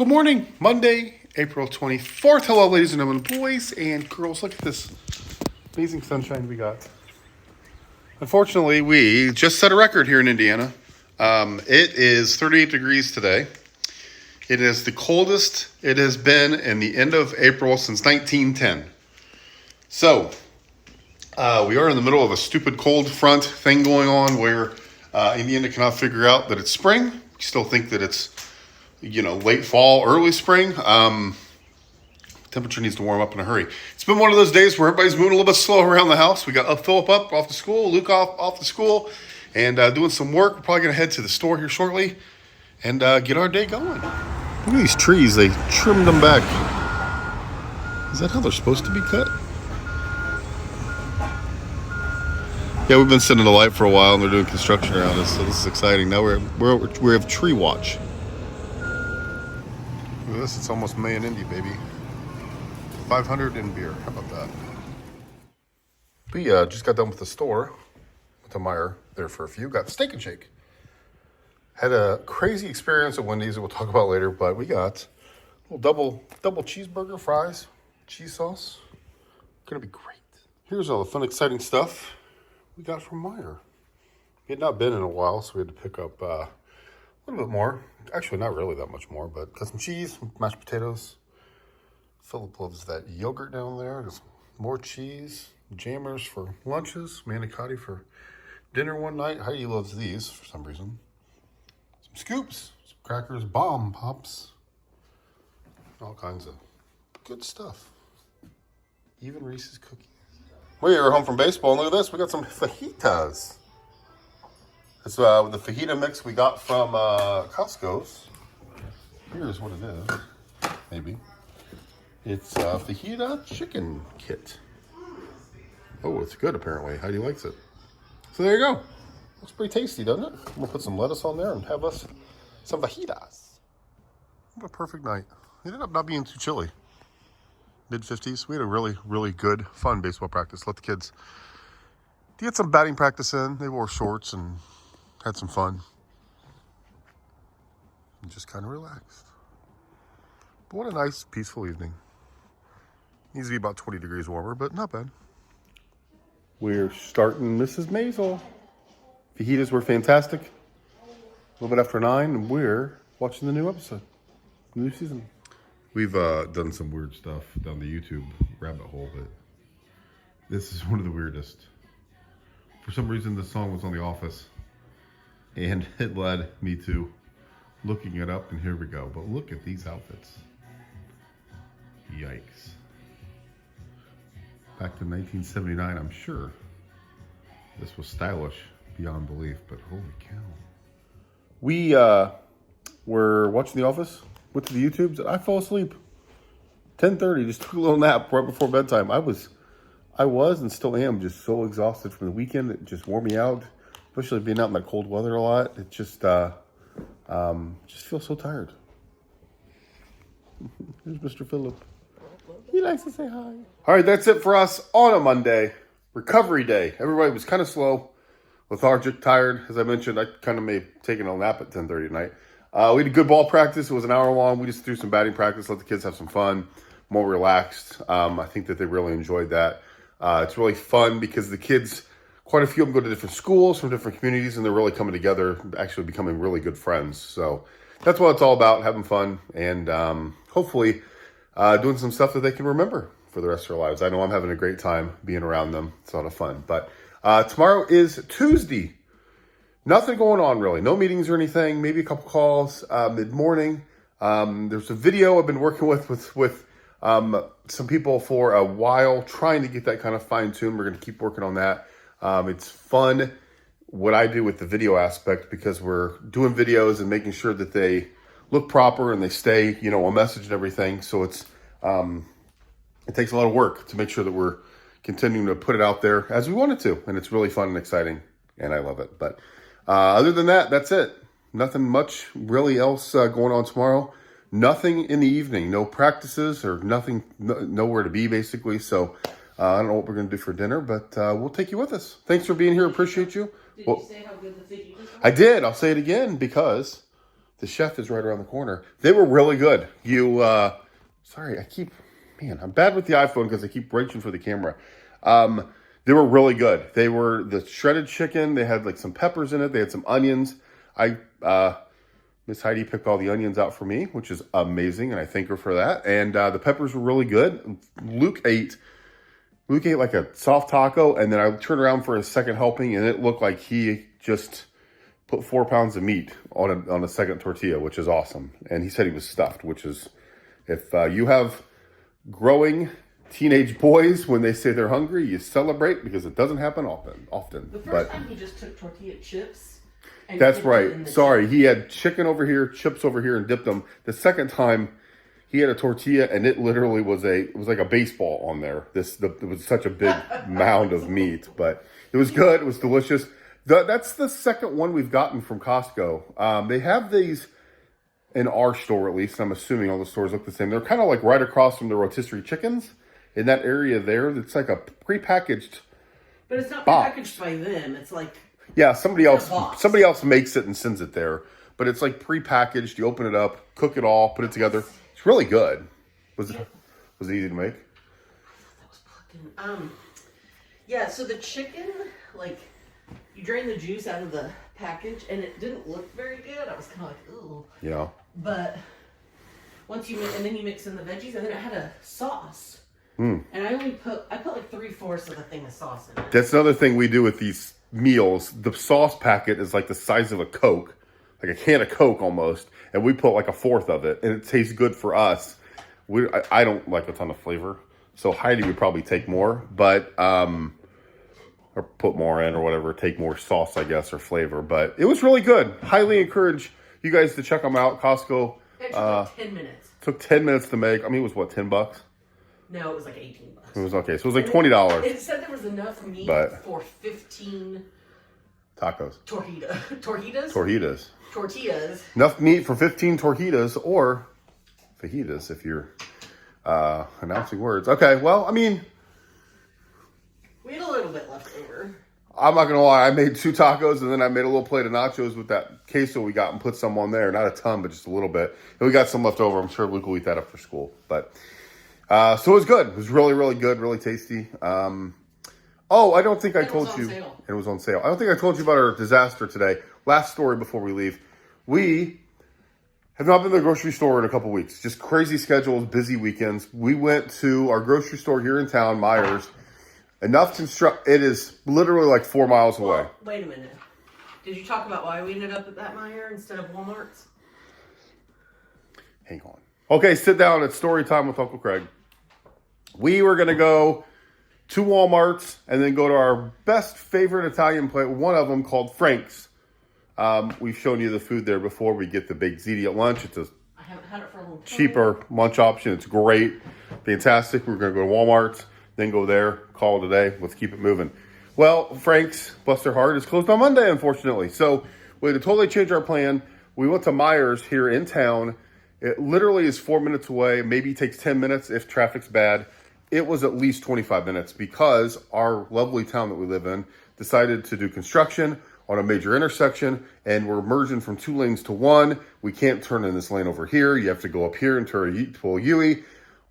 Good morning, Monday, April 24th. Hello, ladies and gentlemen, boys and girls. Look at this amazing sunshine we got. Unfortunately, we just set a record here in Indiana. It is 38 degrees today. It is the coldest it has been in the end of April since 1910. So, we are in the middle of a stupid cold front thing going on where Indiana cannot figure out that it's spring. We still think that it's late fall, early spring. Temperature needs to warm up in a hurry. It's been one of those days where everybody's moving a little bit slow around the house. We got Philip up off to school, Luke off to school, and doing some work. We're probably going to head to the store here shortly and get our day going. Look at these trees. They trimmed them back. Is that how they're supposed to be cut? Yeah, we've been sitting in the light for a while, and they're doing construction around us, so this is exciting. Now we have tree watch. Look at this, it's almost May and Indy, baby. 500 in beer, how about that? We just got done with the store, with the Meijer there for a few. Got Steak and Shake. Had a crazy experience at Wendy's that we'll talk about later, but we got a little double cheeseburger, fries, cheese sauce. Gonna be great. Here's all the fun, exciting stuff we got from Meijer. We had not been in a while, so we had to pick up a little bit more. Actually, not really that much more, but got some cheese, some mashed potatoes. Philip loves that yogurt down there. There's more cheese, jammers for lunches, manicotti for dinner one night. Heidi loves these for some reason. Some scoops, some crackers, bomb pops, all kinds of good stuff. Even Reese's cookies. We are home from baseball, and look at this. We got some fajitas. It's the fajita mix we got from Costco's. Here's what it is, maybe. It's a fajita chicken kit. Oh, it's good apparently. Heidi likes it. So there you go. Looks pretty tasty, doesn't it? I'm gonna put some lettuce on there and have us some fajitas. What a perfect night. It ended up not being too chilly. Mid-50s. We had a really, really good, fun baseball practice. Let the kids get some batting practice in. They wore shorts and had some fun. And just kind of relaxed. But what a nice, peaceful evening. Needs to be about 20 degrees warmer, but not bad. We're starting Mrs. Maisel. Fajitas were fantastic. A little bit after 9, and we're watching the new episode. New season. We've done some weird stuff down the YouTube rabbit hole, but this is one of the weirdest. For some reason, this song was on The Office, and it led me to looking it up, and here we go. But look at these outfits. Yikes. Back to 1979, I'm sure this was stylish beyond belief, but holy cow. We were watching The Office, went to the YouTubes, and I fell asleep. 10:30, just took a little nap right before bedtime. I was and still am just so exhausted from the weekend. It just wore me out, especially being out in that cold weather a lot. It just feel so tired. Here's Mr. Phillip. He likes to say hi. All right, that's it for us on a Monday. Recovery day. Everybody was kind of slow, lethargic, tired. As I mentioned, I kind of may have taken a nap at 10:30 tonight. We had a good ball practice. It was an hour long. We just threw some batting practice, let the kids have some fun, more relaxed. I think that they really enjoyed that. It's really fun because the kids, quite a few of them go to different schools from different communities, and they're really coming together, actually becoming really good friends. So that's what it's all about, having fun, and hopefully doing some stuff that they can remember for the rest of their lives. I know I'm having a great time being around them. It's a lot of fun. But tomorrow is Tuesday. Nothing going on, really. No meetings or anything. Maybe a couple calls mid-morning. There's a video I've been working with some people for a while, trying to get that kind of fine-tuned. We're going to keep working on that. It's fun what I do with the video aspect because we're doing videos and making sure that they look proper and they stay, on message and everything. So it takes a lot of work to make sure that we're continuing to put it out there as we want it to. And it's really fun and exciting, and I love it. But other than that, that's it. Nothing much really else going on tomorrow. Nothing in the evening. No practices or nothing, nowhere to be, basically. So I don't know what we're going to do for dinner, but we'll take you with us. Thanks for being here. Appreciate you. Did you say how good the fajitas are? I did. I'll say it again because The chef is right around the corner. They were really good. Sorry, I'm bad with the iPhone because I keep reaching for the camera. They were really good. They were the shredded chicken. They had like some peppers in it. They had some onions. Miss Heidi picked all the onions out for me, which is amazing, and I thank her for that. And the peppers were really good. Luke ate like a soft taco, and then I turned around for a second helping, and it looked like he just put 4 pounds of meat on a second tortilla, which is awesome. And he said he was stuffed, which is, if you have growing teenage boys, when they say they're hungry, you celebrate, because it doesn't happen often. The first time he just took tortilla chips. That's right. Sorry, he had chicken over here, chips over here, and dipped them. The second time, he had a tortilla, and it literally was like a baseball on there. It was such a big mound of meat, but it was good. It was delicious. That's the second one we've gotten from Costco. They have these in our store, at least. I'm assuming all the stores look the same. They're kind of like right across from the rotisserie chickens in that area there. It's like a prepackaged. But it's not box. prepackaged by them. It's like. Yeah, somebody else makes it and sends it there. But it's like prepackaged. You open it up, cook it all, put it together. It's really good. Was it easy to make? That was fucking yeah, so the chicken, like, you drain the juice out of the package and it didn't look very good. I was kind of like, ooh. Yeah. But once and then you mix in the veggies, and then it had a sauce. And I put like 3/4 of a thing of sauce in it. That's another thing we do with these meals. The sauce packet is like the size of a Coke, like a can of Coke almost, and we put like 1/4 of it, and it tastes good for us. I don't like a ton of flavor, so Heidi would probably take more, but or put more in or whatever, take more sauce, I guess, or flavor. But it was really good. Highly encourage you guys to check them out. Costco. It took like 10 minutes. Took 10 minutes to make. I mean, it was what, $10? No, it was like $18. It was okay. So it was like $20. It said there was enough meat for 15 tacos. Tortillas. Enough meat for 15 tortillas or fajitas if you're announcing words. Okay, well, I mean, we had a little bit left over. I'm not gonna lie, I made 2 tacos and then I made a little plate of nachos with that queso we got and put some on there. Not a ton, but just a little bit. And we got some left over. I'm sure Luke will eat that after school. But so it was good. It was really, really good, really tasty. I don't think I told you. Sale. It was on sale. I don't think I told you about our disaster today. Last story before we leave. We have not been to the grocery store in a couple weeks. Just crazy schedules, busy weekends. We went to our grocery store here in town, Meijer's. It is literally like 4 miles away. Wait a minute. Did you talk about why we ended up at that Meijer instead of Walmart's? Hang on. Okay, sit down. It's story time with Uncle Craig. We were going to go to Walmart's and then go to our best favorite Italian place, one of them called Frank's. We've shown you the food there before. We get the baked ziti at lunch. It's I haven't had it for a long time. Cheaper lunch option. It's great. Fantastic. We're going to go to Walmart's, then go there, call it a day. Let's keep it moving. Well, Frank's, bless their heart, is closed on Monday, unfortunately. So we had to totally change our plan. We went to Meijer's here in town. It literally is 4 minutes away. Maybe takes 10 minutes if traffic's bad. It was at least 25 minutes because our lovely town that we live in decided to do construction on a major intersection, and we're merging from 2 lanes to 1. We can't turn in this lane over here. You have to go up here and turn a full UE.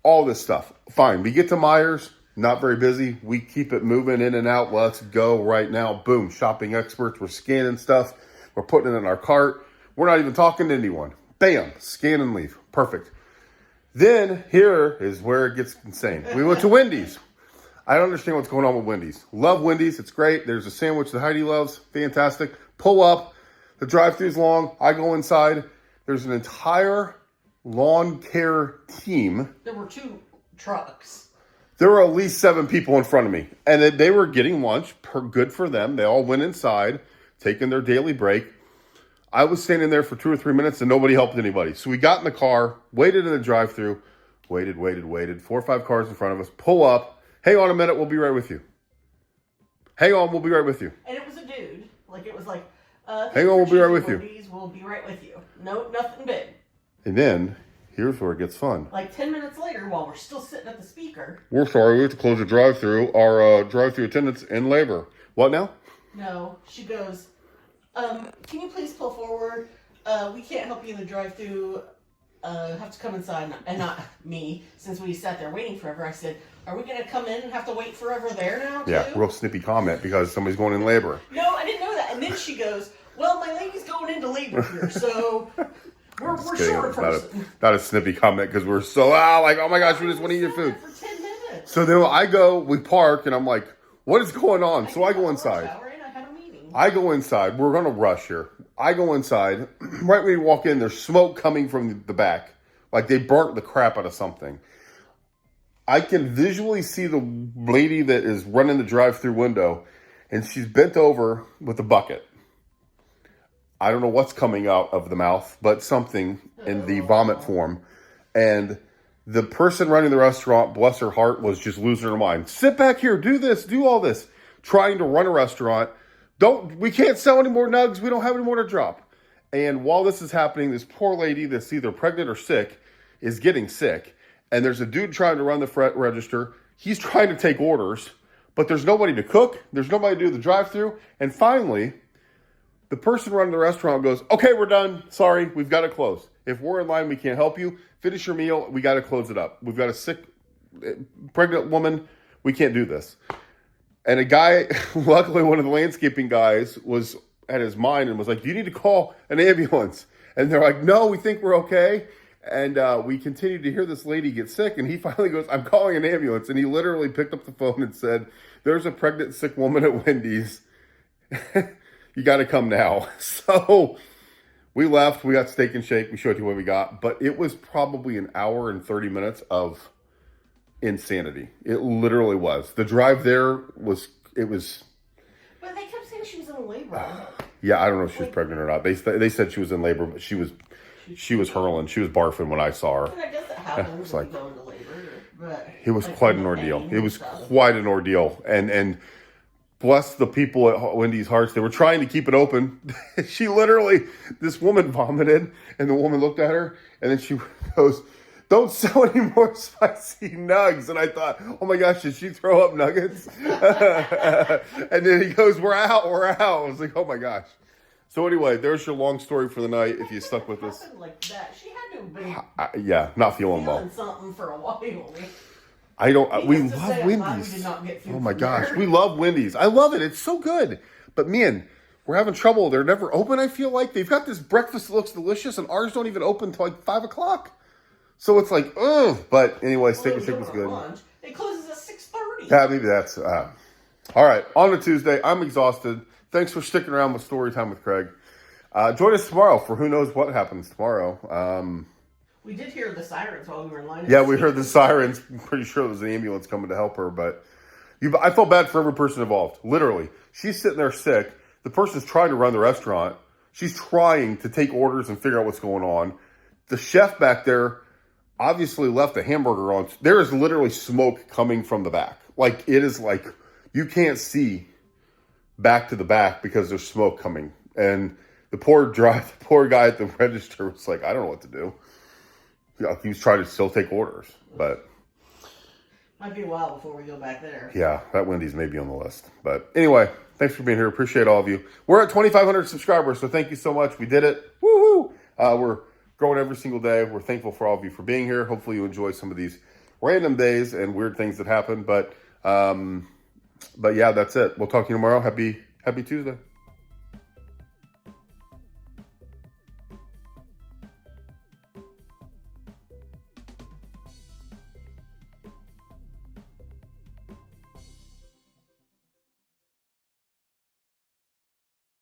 All this stuff. Fine. We get to Meijer's, not very busy. We keep it moving in and out. Let's go right now. Boom. Shopping experts. We're scanning stuff. We're putting it in our cart. We're not even talking to anyone. Bam. Scan and leave. Perfect. Then here is where it gets insane. We went to Wendy's. I don't understand what's going on with Wendy's. Love Wendy's. It's great. There's a sandwich that Heidi loves. Fantastic. Pull up. The drive-thru's long. I go inside. There's an entire lawn care team. There were 2 trucks. There were at least 7 people in front of me. And they were getting lunch. Good for them. They all went inside, taking their daily break. I was standing there for 2 or 3 minutes and nobody helped anybody. So we got in the car, waited in the drive-thru, waited. 4 or 5 cars in front of us. Pull up. Hang on a minute. We'll be right with you. Hang on. We'll be right with you. And it was a dude. Like, it was like, hang on. We'll be right with you. We'll be right with you. No, nothing big. And then, here's where it gets fun. Like 10 minutes later, while we're still sitting at the speaker. We're sorry. We have to close the drive-thru. Our drive-thru attendant's in labor. What now? No. She goes, can you please pull forward? we can't help you in the drive-thru. Have to come inside, and not me, since we sat there waiting forever. I said, are we going to come in and have to wait forever there now, too? Yeah, real snippy comment because somebody's going in labor. No, I didn't know that. And then she goes, well, my lady's going into labor here, so we're short a person. Not a snippy comment because we're so, like, oh my gosh, we just want to eat your food. For 10 minutes. So then we park, and I'm like, what is going on? So I go inside. I had a meeting. I go inside. We're going to rush here. I go inside. Right when you walk in, there's smoke coming from the back. Like they burnt the crap out of something. I can visually see the lady that is running the drive-through window, and she's bent over with a bucket. I don't know what's coming out of the mouth, but something in the vomit form. And the person running the restaurant, bless her heart, was just losing her mind. Sit back here, do this, do all this. Trying to run a restaurant. We can't sell any more nugs. We don't have any more to drop. And while this is happening, this poor lady that's either pregnant or sick is getting sick. And there's a dude trying to run the register. He's trying to take orders, but there's nobody to cook. There's nobody to do the drive-thru. And finally, the person running the restaurant goes, okay, we're done. Sorry, we've got to close. If we're in line, we can't help you. Finish your meal. We got to close it up. We've got a sick, pregnant woman. We can't do this. And a guy, luckily one of the landscaping guys, was at his mind and was like, you need to call an ambulance. And they're like, no, we think we're okay. And we continued to hear this lady get sick. And he finally goes, I'm calling an ambulance. And he literally picked up the phone and said, there's a pregnant, sick woman at Wendy's. You got to come now. So we left. We got steak and shake. We showed you what we got. But it was probably an hour and 30 minutes of insanity. It literally was. The drive there was. But they kept saying she was in labor. Yeah, I don't know if she was pregnant or not. They said she was in labor, but she was hurling. She was barfing when I saw her. And I guess that happens when you go into labor. But it was quite an ordeal. It was quite an ordeal. And bless the people at Wendy's hearts. They were trying to keep it open. This woman vomited, and the woman looked at her, and then she goes, don't sell any more spicy nugs. And I thought, oh my gosh, did she throw up nuggets? And then he goes, we're out. I was like, oh my gosh. So anyway, there's your long story for the night. If you stuck with us. Like that. She had to have been not feeling well. Something for a while. I don't. We love Wendy's. Oh my gosh, we love Wendy's. I love it. It's so good. But man, we're having trouble. They're never open. I feel like they've got this breakfast that looks delicious, and ours don't even open until like 5 o'clock. So it's like, ugh. But anyway, steak and shake was good. Lunch. It closes at 6:30. Yeah, maybe that's. All right, on a Tuesday. I'm exhausted. Thanks for sticking around with Story Time with Craig. Join us tomorrow for who knows what happens tomorrow. We did hear the sirens while we were in line. Yeah, we heard the sirens. I'm pretty sure it was an ambulance coming to help her. But I felt bad for every person involved. Literally. She's sitting there sick. The person's trying to run the restaurant. She's trying to take orders and figure out what's going on. The chef back there obviously left a hamburger on. There is literally smoke coming from the back. Like, it is like you can't see back to the back because there's smoke coming. And the poor guy at the register was like, I don't know what to do. He was trying to still take orders, but might be a while before we go back there. Yeah, that Wendy's may be on the list. But anyway, thanks for being here. Appreciate all of you. We're at 2,500 subscribers, so thank you so much. We did it. Woohoo! We're growing every single day. We're thankful for all of you for being here. Hopefully you enjoy some of these random days and weird things that happen. But yeah, that's it. We'll talk to you tomorrow. Happy Tuesday.